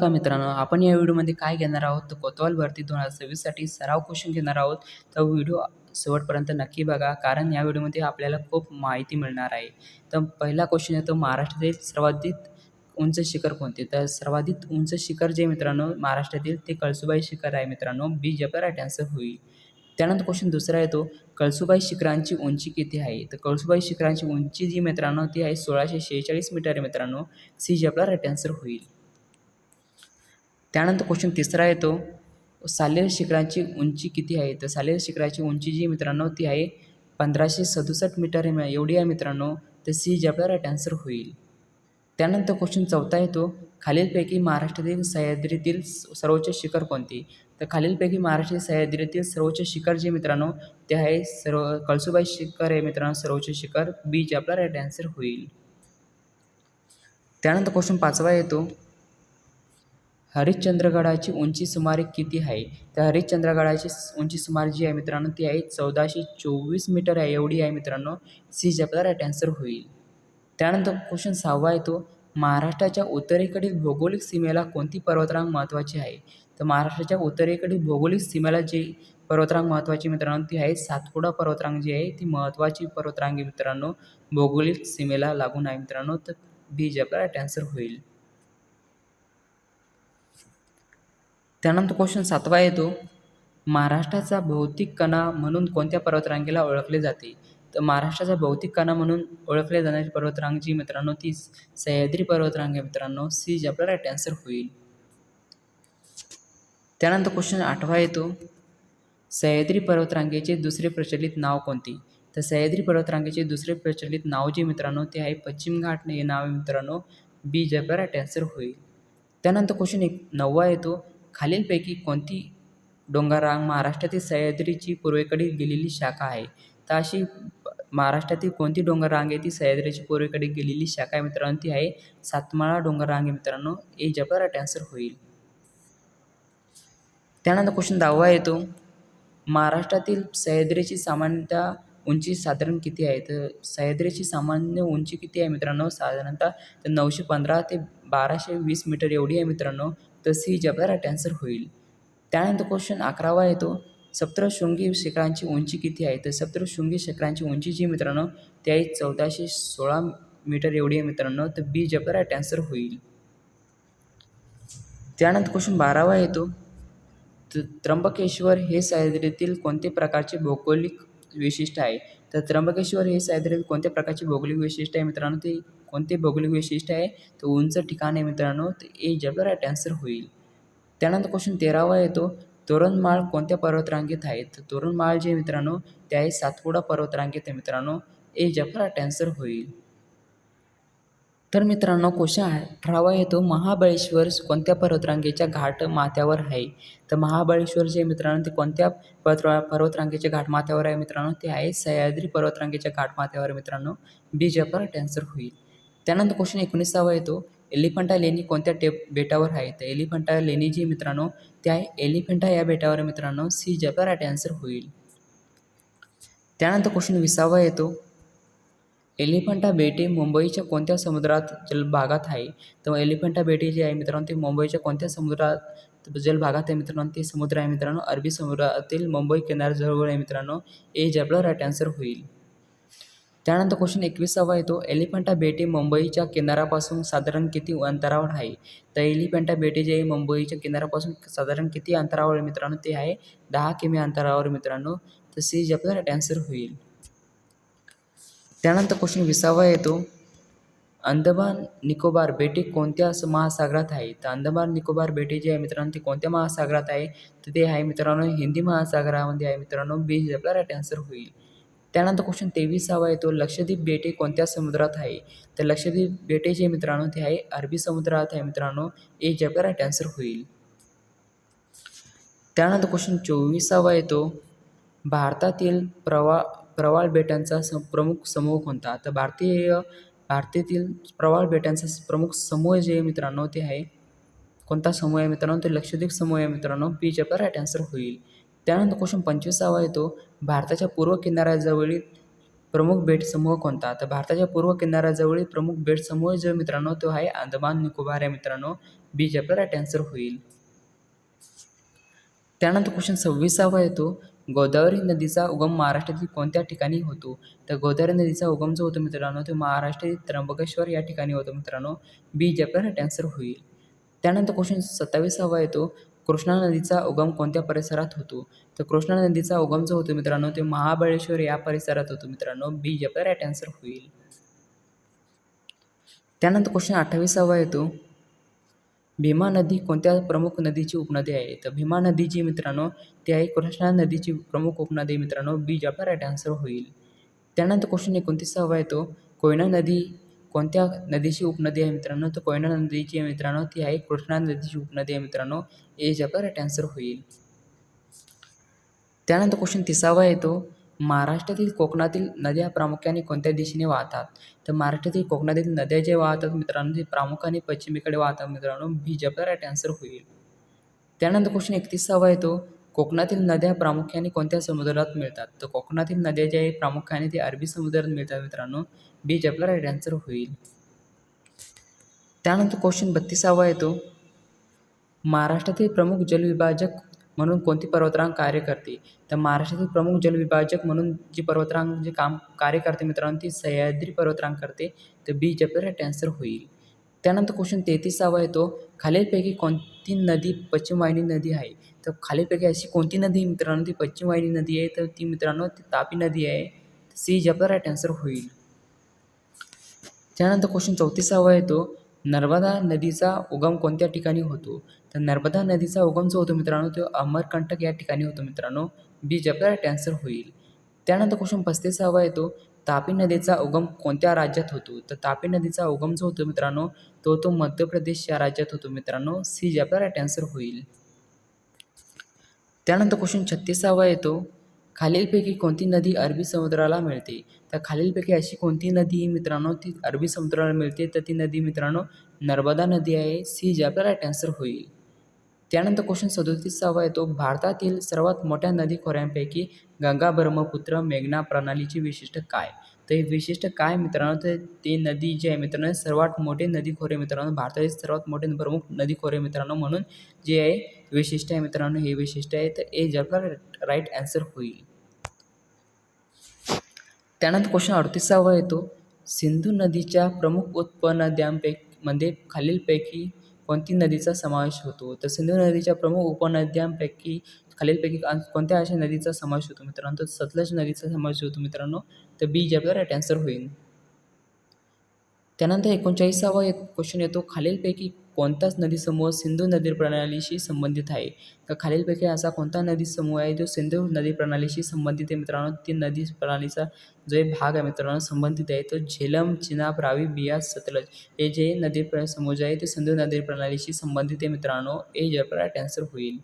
का मित्रांनो, आपण या व्हिडिओमध्ये काय घेणार आहोत तर कोतवाल भरती 2026 साठी सराव क्वेश्चन घेणार आहोत. तर व्हिडिओ शेवटपर्यंत नक्की बघा, कारण या व्हिडिओमध्ये आपल्याला खूप माहिती मिळणार आहे. तर पहिला क्वेश्चन येतो, महाराष्ट्रातील सर्वाधिक उंच शिखर कोणते? तर सर्वाधिक उंच शिखर जे मित्रांनो महाराष्ट्रातील ते कळसुबाई शिखर आहे मित्रांनो. बी जे आपला राईट आन्सर होईल. त्यानंतर क्वेश्चन दुसरा येतो, कळसुबाई शिखरांची उंची किती आहे? तर कळसुबाई शिखरांची उंची जी मित्रांनो ती आहे 1646 मीटर आहे मित्रांनो. सी जे आपला राईट आन्सर होईल. त्यानंतर क्वेश्चन तिसरा येतो, सालेर शिखराची उंची किती आहे? तर सालेर शिखराची उंची जी मित्रांनो ती आहे 1567 मीटर एवढी आहे मित्रांनो. तर सी जे आपला राईट आन्सर होईल. त्यानंतर क्वेश्चन चौथा येतो, खालीलपैकी महाराष्ट्रातील सह्याद्रीतील सर्वोच्च शिखर कोणते? तर खालीलपैकी महाराष्ट्रातील सह्याद्रीतील सर्वोच्च शिखर जे मित्रांनो ते आहे कळसुबाई शिखर आहे मित्रांनो सर्वोच्च शिखर. बी जे आपला राईट आन्सर होईल. त्यानंतर क्वेश्चन पाचवा येतो, हरिश्चंद्रगडाची उंची सुमारे किती आहे? तर हरिश्चंद्रगडाची उंची सुमारे जी आहे मित्रांनो ती आहे 1424 मीटर आहे एवढी आहे मित्रांनो. सी जे आपला राईट आन्सर होईल. त्यानंतर क्वेश्चन सहावा येतो, महाराष्ट्राच्या उत्तरेकडील भौगोलिक सीमेला कोणती पर्वतरांग महत्त्वाची आहे? तर महाराष्ट्राच्या उत्तरेकडील भौगोलिक सीमेला जी पर्वतरांग महत्त्वाची मित्रांनो ती आहे सातपुडा पर्वतरांग जी आहे ती महत्त्वाची पर्वतरांग आहे मित्रांनो. भौगोलिक सीमेला लागून आहे मित्रांनो. तर बी जे आपला राईट आन्सर होईल. त्यानंतर क्वेश्चन सातवा येतो, महाराष्ट्राचा भौतिक कणा म्हणून कोणत्या पर्वतरांगेला ओळखले जाते? तर महाराष्ट्राचा भौतिक कणा म्हणून ओळखले जाणारी पर्वतरांग जी मित्रांनो ती सह्याद्री पर्वतरांग आहे मित्रांनो. सी जे आपला राईट आन्सर होईल. त्यानंतर क्वेश्चन आठवा येतो, सह्याद्री पर्वतरांगेचे दुसरे प्रचलित नाव कोणते? तर सह्याद्री पर्वतरांगेचे दुसरे प्रचलित नाव जे मित्रांनो ते आहे पश्चिम घाट हे नाव आहे मित्रांनो. बी जे आपला राईट आन्सर होईल. त्यानंतर क्वेश्चन नववा येतो, खालीलपैकी कोणती डोंगररांग महाराष्ट्रातील सह्याद्रीची पूर्वेकडे गेलेली शाखा आहे? तर अशी महाराष्ट्रातील कोणती डोंगररांग आहे ती सह्याद्रीची पूर्वेकडे गेलेली शाखा आहे मित्रांनो ती आहे सातमाळा डोंगररांग आहे मित्रांनो. ए जे आपला राईट आन्सर होईल. त्यानंतर क्वेश्चन 10वा येतो, महाराष्ट्रातील सह्याद्रीची सामान्यतः उंची साधारण किती आहे? तर सह्याद्रीची सामान्य उंची किती आहे मित्रांनो साधारणतः तर 915 ते 1220 मीटर एवढी आहे मित्रांनो. तर सी जे आपला राईट आन्सर होईल. त्यानंतर क्वेश्चन 11वा येतो, सप्तशृंगी शिखरांची उंची किती आहे? तर सप्तशृंगी शिखरांची उंची जी मित्रांनो ती आहे 1416 मीटर एवढी आहे मित्रांनो. तर बी जे आपला राईट आन्सर होईल. त्यानंतर क्वेश्चन 12वा येतो, त्र्यंबकेश्वर हे सह्याद्रीतील कोणत्या प्रकारचे भौगोलिक वैशिष्ट्य आहे? तर त्र्यंबकेश्वर हे सह्याद्रीतील कोणत्या प्रकारचे भौगोलिक वैशिष्ट्य आहे मित्रांनो ते कोणते भौगोलिक वैशिष्ट्य आहे? तर उंच ठिकाण आहे मित्रांनो. तर ए जे आपला राईट आन्सर होईल. त्यानंतर क्वेश्चन 13वा येतो, तोरणमाळ कोणत्या पर्वतरांगेत आहे? तर तोरणमाळ जे मित्रांनो ते आहे सातपुडा पर्वतरांगेत आहे मित्रांनो. ए जे आपला राईट आन्सर होईल. तर मित्रांनो क्वेश्चन 18वा येतो, महाबळेश्वर कोणत्या पर्वतरांगेच्या घाट माथ्यावर आहे? तर महाबळेश्वर जे मित्रांनो ते कोणत्या पर्वतरांगेच्या घाट माथ्यावर आहे मित्रांनो ते आहे सह्याद्री पर्वतरांगेच्या घाट माथ्यावर मित्रांनो. बी जे आपला राईट आन्सर होईल. त्यानंतर क्वेश्चन 19वा येतो, एलिफंटा लेणी कोणत्या बेटावर आहे? तर एलिफंटा लेणी जी मित्रांनो ते आहे एलिफंटा या बेटावर मित्रांनो. सी जे आपला राईट आन्सर होईल. त्यानंतर क्वेश्चन 20वा येतो, एलिफंटा बेटे मुंबईच्या कोणत्या समुद्रात जलभागात आहे? तर एलिफंटा बेटे जे आहे मित्रांनो ते मुंबईच्या कोणत्या समुद्रात जलभागात आहे मित्रांनो? ते समुद्र आहे मित्रांनो अरबी समुद्रातील मुंबई किनाऱ्याजवळ आहे मित्रांनो. ए जे आपला राईट आन्सर होईल. त्यानंतर क्वेश्चन 21वा येतो, एलिफंटा बेटे मुंबईच्या किनाऱ्यापासून साधारण किती अंतरावर आहे? तर एलिफंटा बेटे जे आहे मुंबईच्या किनाऱ्यापासून साधारण किती अंतरावर आहे मित्रांनो? ते आहे 10 किमी अंतरावर मित्रांनो. तर सी जे आपला राईट आन्सर होईल. त्यानंतर क्वेश्चन 20वा येतो, अंदमान निकोबार बेटे कोणत्या महासागरात आहे? तर अंदमान निकोबार बेटे जे आहे मित्रांनो ते कोणत्या महासागरात आहे? तर ते आहे मित्रांनो हिंदी महासागरामध्ये आहे मित्रांनो. बी जे आपला राईट आन्सर होईल. त्यानंतर क्वेश्चन 23वा येतो, लक्षद्वीप बेटे कोणत्या समुद्रात आहे? तर लक्षद्वीप बेटे जे मित्रांनो ते आहे अरबी समुद्रात आहे मित्रांनो. ए जे आपला राईट आन्सर होईल. त्यानंतर क्वेश्चन 24वा येतो, भारतातील प्रवाळ बेटांचा प्रमुख समूह कोणता? तर भारतातील प्रवाळ बेटांचा प्रमुख समूह जे आहे मित्रांनो ते आहे कोणता समूह आहे मित्रांनो? ते लक्षद्वीप समूह आहे मित्रांनो. बी जे आपला राईट आन्सर होईल. त्यानंतर क्वेश्चन 25वा येतो, भारताच्या पूर्व किनाऱ्याजवळील प्रमुख बेट समूह कोणता? तर भारताच्या पूर्व किनाऱ्याजवळील प्रमुख बेट समूह जो मित्रांनो तो आहे अंदमान निकोबार आहे मित्रांनो. बी जे आपला राईट आन्सर होईल. त्यानंतर क्वेश्चन 26वा येतो, गोदावरी नदीचा उगम महाराष्ट्रातील कोणत्या ठिकाणी होतो? तर गोदावरी नदीचा उगम जो होतो मित्रांनो तो महाराष्ट्रातील त्र्यंबकेश्वर या ठिकाणी होतो मित्रांनो. बी जे आपला राईट आन्सर होईल. त्यानंतर क्वेश्चन 27वा येतो, कृष्णा नदीचा उगम कोणत्या परिसरात होतो? तर कृष्णा नदीचा उगम जो होतो मित्रांनो ते महाबळेश्वर या परिसरात होतो मित्रांनो. बी जे आपला राईट आन्सर होईल. त्यानंतर क्वेश्चन 28वा येतो, भीमा नदी कोणत्या प्रमुख नदीची उपनदी आहे? तर भीमा नदी जी मित्रांनो ती आहे कृष्णा नदीची प्रमुख उपनदी मित्रांनो. बी जे आपला राईट आन्सर होईल. त्यानंतर क्वेश्चन 29वा येतो, कोयना नदी कोणत्या नदीची उपनदी आहे मित्रांनो? तर कोयना नदीची आहे मित्रांनो ती आहे कृष्णा नदीची उपनदी आहे मित्रांनो. ए जे आपला राईट आन्सर होईल. त्यानंतर क्वेश्चन 30वा येतो, महाराष्ट्रातील कोकणातील नद्या प्रामुख्याने कोणत्या दिशेने वाहतात? तर महाराष्ट्रातील कोकणातील नद्या जे वाहतात मित्रांनो ते प्रामुख्याने पश्चिमेकडे वाहतात मित्रांनो. बी जे आपला राईट आन्सर होईल. त्यानंतर क्वेश्चन 31वा येतो, कोकणातील नद्या प्रामुख्याने कोणत्या समुद्रात मिळतात? तर कोकणातील नद्या ज्या आहेत प्रामुख्याने ते अरबी समुद्रात मिळतात मित्रांनो. बी जे आपला राईट आन्सर होईल. त्यानंतर क्वेश्चन 32वा येतो, महाराष्ट्रातील प्रमुख जलविभाजक म्हणून कोणती पर्वतरांग कार्य करते? तर महाराष्ट्रातील प्रमुख जलविभाजक म्हणून जी पर्वतरांग जे काम कार्य करते मित्रांनो ती सह्याद्री पर्वतरांग करते. तर बी जे आपला राईट आन्सर होईल. त्यानंतर क्वेश्चन 33वा येतो, खालीलपैकी कोणती नदी पश्चिम वाहिनी नदी आहे? तर खालीलपैकी अशी कोणती नदी मित्रांनो ती पश्चिम वाहिनी नदी आहे? तर ती मित्रांनो ती तापी नदी आहे. सी जे आपला राईट आन्सर होईल. त्यानंतर क्वेश्चन 34वा येतो, नर्मदा नदीचा उगम कोणत्या ठिकाणी होतो? तर नर्मदा नदीचा उगम जो होतो मित्रांनो तो अमरकंटक या ठिकाणी होतो मित्रांनो. बी जे आपला राईट आन्सर होईल. त्यानंतर क्वेश्चन 35वा येतो, तापी नदीचा उगम कोणत्या राज्यात होतो? तर तापी नदीचा उगम जो होतो मित्रांनो तो मध्य प्रदेश या राज्यात होतो मित्रांनो. सी जे आपला राईट आन्सर होईल. त्यानंतर क्वेश्चन 36वा येतो, खालीलपैकी कोणती नदी अरबी समुद्राला मिळते? तर खालीलपैकी अशी कोणती नदी मित्रांनो ती अरबी समुद्राला मिळते? तर ती नदी मित्रांनो नर्मदा नदी आहे. सी जे आपला राईट आन्सर होईल. त्यानंतर क्वेश्चन 37वा येतो, भारतातील सर्वात मोठ्या नदी खोऱ्यांपैकी गंगा, ब्रह्मपुत्र, मेघना प्रणालीची वैशिष्ट्य काय? तर हे वैशिष्ट्य काय मित्रांनो तर ते नदी जी आहे मित्रांनो सर्वात मोठे नदी खोरे मित्रांनो भारतातील सर्वात मोठे प्रमुख नदी खोरे मित्रांनो म्हणून जे आहे वैशिष्ट्य आहे मित्रांनो हे वैशिष्ट्य आहे. तर ए जे आपला राईट आन्सर होईल. त्यानंतर क्वेश्चन 38वा येतो, सिंधू नदीच्या प्रमुख उपनद्यांमध्ये खालीलपैकी कोणती नदीचा समावेश होतो? तर सिंधू नदीच्या प्रमुख उपनद्यांपैकी खालीलपैकी कोणत्या अशा नदीचा समावेश होतो मित्रांनो? तर सतलज नदीचा समावेश होतो मित्रांनो. तर बी जे आपला राईट आन्सर होईल. त्यानंतर 39वा क्वेश्चन येतो, खालीलपैकी कोणताच नदीसमूह सिंधू नदी प्रणालीशी संबंधित आहे? तर खालीलपैकी असा कोणता नदी समूह आहे जो सिंधू नदी प्रणालीशी संबंधित आहे मित्रांनो? ती नदी प्रणालीचा जो एक भाग आहे मित्रांनो संबंधित आहे तो झेलम, चिनाब, रावी, बियास, सतलज हे जे नदी समूह जे आहे ते सिंधू नदी प्रणालीशी संबंधित आहे मित्रांनो. ए जे आपला राईट आन्सर होईल.